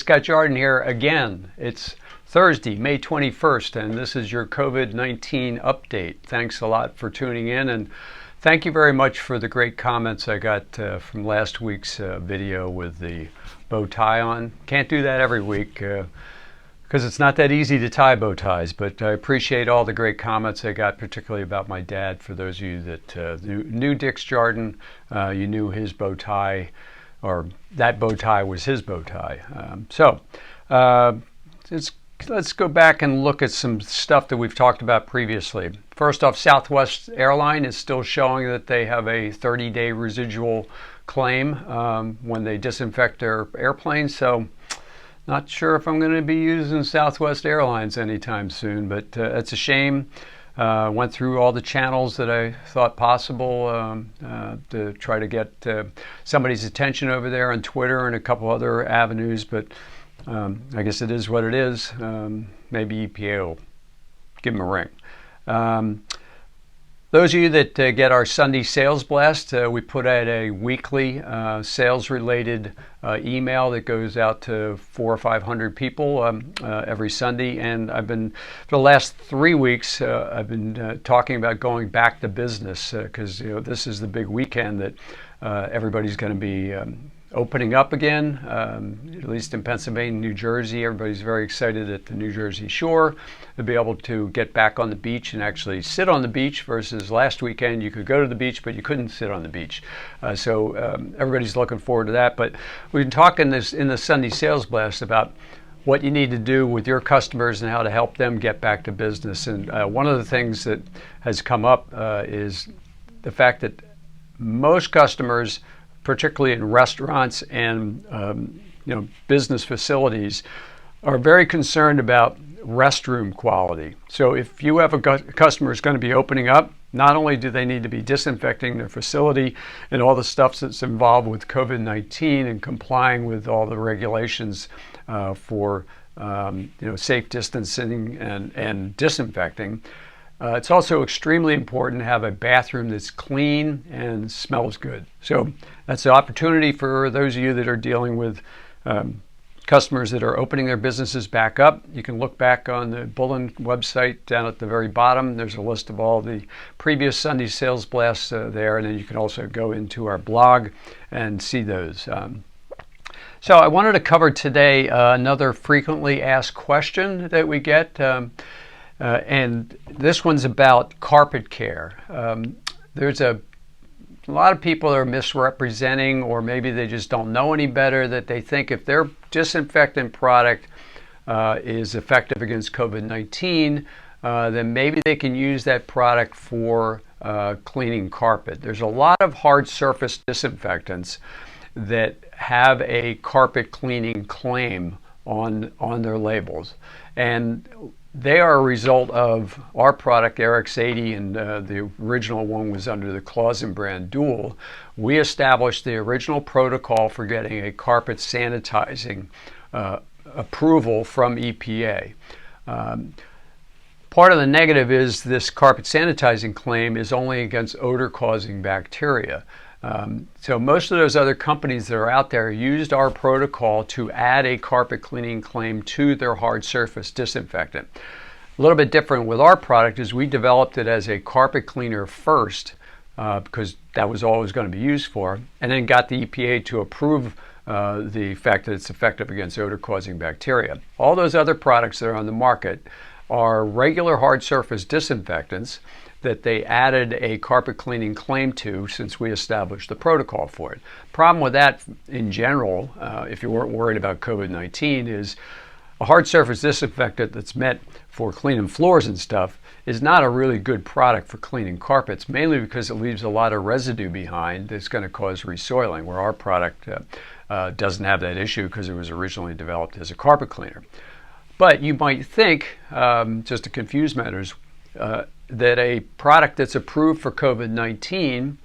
Scott Jordan here again. It's Thursday, May 21st, and this is your COVID-19 update. Thanks a lot for tuning in, and thank you very much for the great comments I got from last week's video with the bow tie on. Can't do that every week because it's not that easy to tie bow ties, but I appreciate all the great comments I got, particularly about my dad. For those of you that knew Dick Jordan, you knew his bow tie, or that bow tie was his bow tie. Let's go back and look at some stuff that we've talked about previously. First off, Southwest Airline is still showing that they have a 30-day residual claim when they disinfect their airplanes. So not sure if I'm going to be using Southwest Airlines anytime soon, but it's a shame. Went through all the channels that I thought possible to try to get somebody's attention over there on Twitter and a couple other avenues, but I guess it is what it is. Maybe EPA will give them a ring. Those of you that get our Sunday sales blast, we put out a weekly sales-related email that goes out to 400 or 500 people every Sunday. And I've been, for the last 3 weeks, I've been talking about going back to business because this is the big weekend that everybody's going to be opening up again, at least in Pennsylvania, New Jersey. Everybody's very excited at the New Jersey shore to be able to get back on the beach and actually sit on the beach versus last weekend you could go to the beach but you couldn't sit on the beach. So everybody's looking forward to that. But we've been talking in the Sunday Sales Blast about what you need to do with your customers and how to help them get back to business. And one of the things that has come up is the fact that most customers, particularly in restaurants and business facilities, are very concerned about restroom quality. So if you have a customer who's going to be opening up, not only do they need to be disinfecting their facility and all the stuff that's involved with COVID-19 and complying with all the regulations for safe distancing and disinfecting, it's also extremely important to have a bathroom that's clean and smells good. So that's an opportunity for those of you that are dealing with customers that are opening their businesses back up. You can look back on the Bullen website down at the very bottom. There's a list of all the previous Sunday sales blasts there, and then you can also go into our blog and see those. So I wanted to cover today another frequently asked question that we get. And this one's about carpet care. There's a lot of people that are misrepresenting, or maybe they just don't know any better, that they think if their disinfectant product is effective against COVID-19, then maybe they can use that product for cleaning carpet. There's a lot of hard surface disinfectants that have a carpet cleaning claim on their labels. And they are a result of our product, RX80, and the original one was under the Clausen brand Dual. We established the original protocol for getting a carpet sanitizing approval from EPA. Part of the negative is this carpet sanitizing claim is only against odor-causing bacteria. So most of those other companies that are out there used our protocol to add a carpet cleaning claim to their hard surface disinfectant. A little bit different with our product is we developed it as a carpet cleaner first because that was all it was going to be used for, and then got the EPA to approve the fact that it's effective against odor-causing bacteria. All those other products that are on the market are regular hard surface disinfectants that they added a carpet cleaning claim to since we established the protocol for it. Problem with that in general, if you weren't worried about COVID-19, is a hard surface disinfectant that's meant for cleaning floors and stuff is not a really good product for cleaning carpets, mainly because it leaves a lot of residue behind that's going to cause resoiling, where our product doesn't have that issue because it was originally developed as a carpet cleaner. But you might think, just to confuse matters, that a product that's approved for COVID-19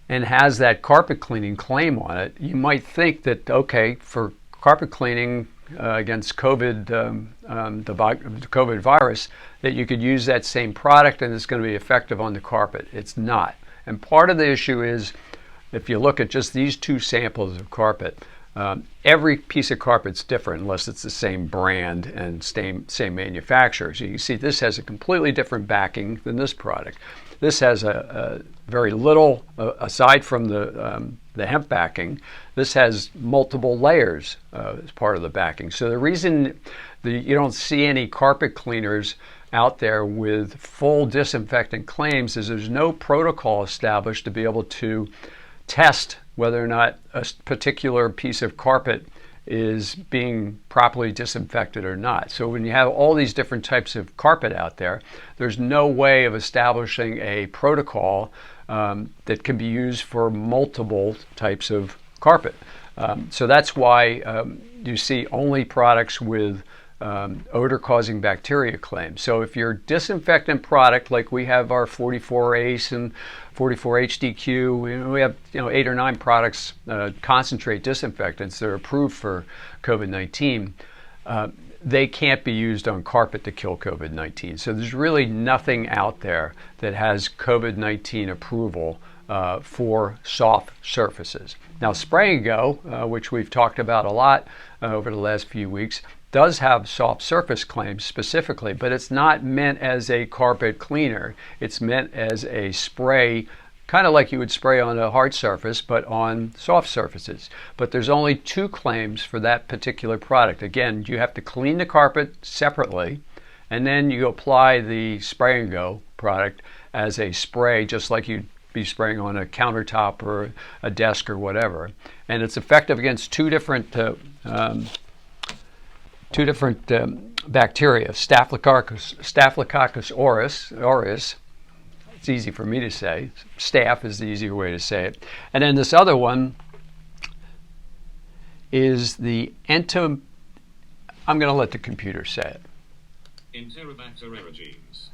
and has that carpet cleaning claim on it, you might think that, okay, for carpet cleaning against COVID, the COVID virus, that you could use that same product and it's going to be effective on the carpet. It's not. And part of the issue is, if you look at just these two samples of carpet, Every piece of carpet's different unless it's the same brand and same manufacturer. So you see this has a completely different backing than this product. This has a very little, aside from the hemp backing, this has multiple layers as part of the backing. So the reason you don't see any carpet cleaners out there with full disinfectant claims is there's no protocol established to be able to test whether or not a particular piece of carpet is being properly disinfected or not. So when you have all these different types of carpet out there, there's no way of establishing a protocol that can be used for multiple types of carpet. So that's why you see only products with odor-causing bacteria claims. So if your disinfectant product, like we have our 44 ACE and 44 HDQ, we have 8 or 9 products, concentrate disinfectants that are approved for COVID-19. They can't be used on carpet to kill COVID-19. So there's really nothing out there that has COVID-19 approval for soft surfaces. Now, Spray and Go, which we've talked about a lot over the last few weeks, does have soft surface claims specifically, but it's not meant as a carpet cleaner. It's meant as a spray, kind of like you would spray on a hard surface, but on soft surfaces. But there's only 2 claims for that particular product. Again, you have to clean the carpet separately, and then you apply the Spray and Go product as a spray, just like you'd be spraying on a countertop or a desk or whatever. And it's effective against two different bacteria, Staphylococcus aureus. It's easy for me to say. Staph is the easier way to say it. And then this other one is the I'm going to let the computer say it. Enterobacter aerogenes.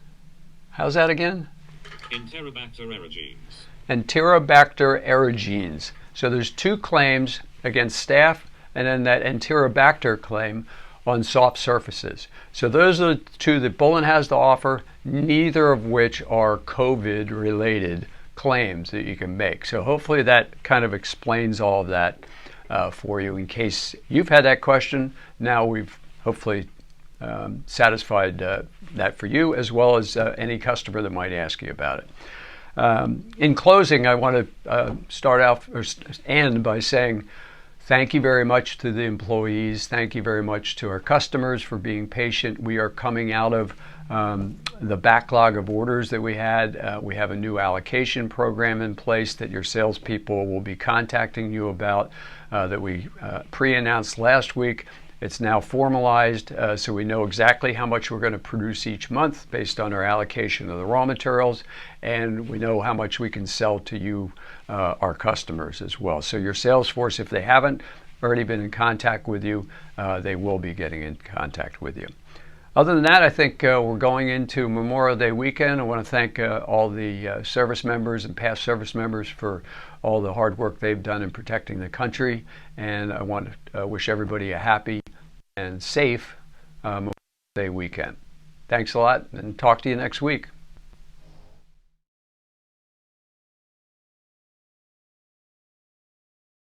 How's that again? Enterobacter aerogenes. Enterobacter aerogenes. So there's 2 claims against staph and then that Enterobacter claim on soft surfaces. So those are the 2 that Bullen has to offer, neither of which are COVID related claims that you can make. So hopefully that kind of explains all of that for you in case you've had that question. Now we've hopefully satisfied that for you as well as any customer that might ask you about it. In closing, I want to start off or end by saying thank you very much to the employees. Thank you very much to our customers for being patient. We are coming out of the backlog of orders that we had. We have a new allocation program in place that your salespeople will be contacting you about that we pre-announced last week. It's now formalized, so we know exactly how much we're going to produce each month based on our allocation of the raw materials, and we know how much we can sell to you, our customers as well. So your sales force, if they haven't already been in contact with you, they will be getting in contact with you. Other than that, I think we're going into Memorial Day weekend. I want to thank all the service members and past service members for all the hard work they've done in protecting the country, and I want to wish everybody a happy and safe Memorial Day weekend. Thanks a lot, and talk to you next week.